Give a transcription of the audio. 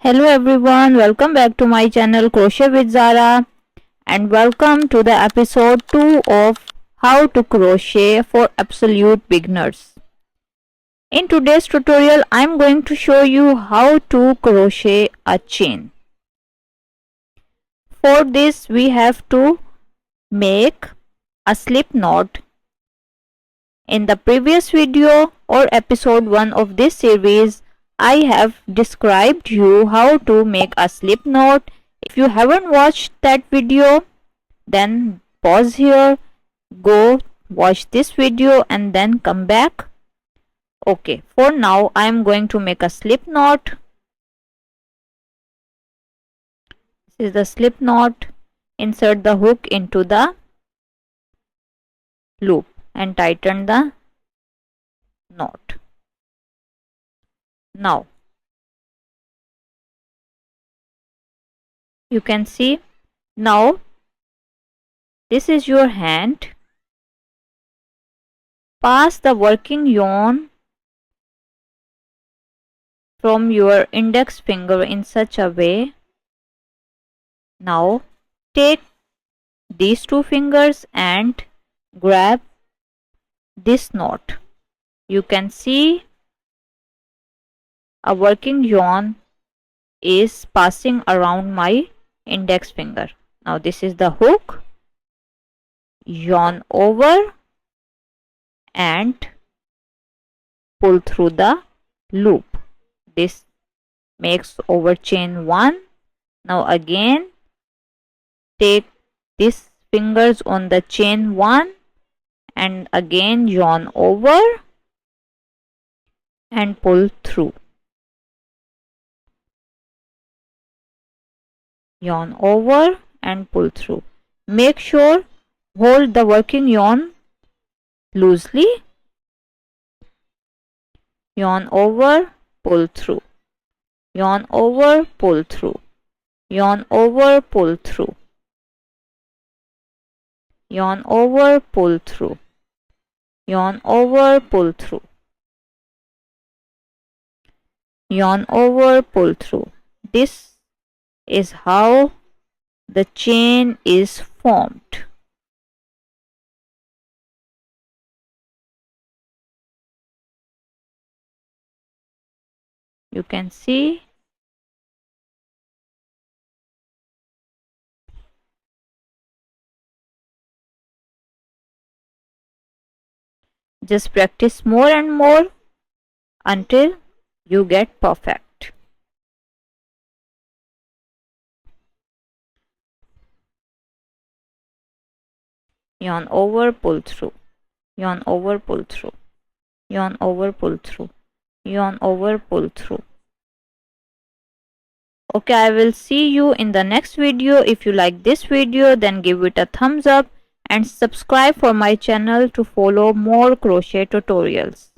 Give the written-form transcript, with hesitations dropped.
Hello everyone, welcome back to my channel Crochet with Zara and welcome to the episode 2 of How to Crochet for Absolute Beginners. In today's tutorial, I am going to show you how to crochet a chain. For this, we have to make a slip knot. In the previous video or episode 1 of this series, I have described you how to make a slip knot. If you haven't watched that video, then pause here, go watch this video and then come back. Okay, for now I am going to make a slip knot. This is the slip knot. Insert the hook into the loop and tighten the knot. Now you can see, now this is your hand. Pass the working yarn from your index finger in such a way. Now take these two fingers and grab this knot. You can see a working yarn is passing around my index finger. Now this is the hook. Yarn over and pull through the loop. This makes over chain 1. Now again take these fingers on the chain 1 and again yarn over and pull through. Yarn over and pull through. Make sure hold the working yarn loosely. Yarn over, pull through. Yarn over, pull through. Yarn over, pull through. Yarn over, pull through. Yarn over, pull through. Yarn over, pull through. This is how the chain is formed. You can see just practice more and more until you get perfect. Yarn over, pull through. Yarn over, pull through. Yarn over, pull through. Yarn over, pull through. Okay, I will see you in the next video. If you like this video, then give it a thumbs up and subscribe for my channel to follow more crochet tutorials.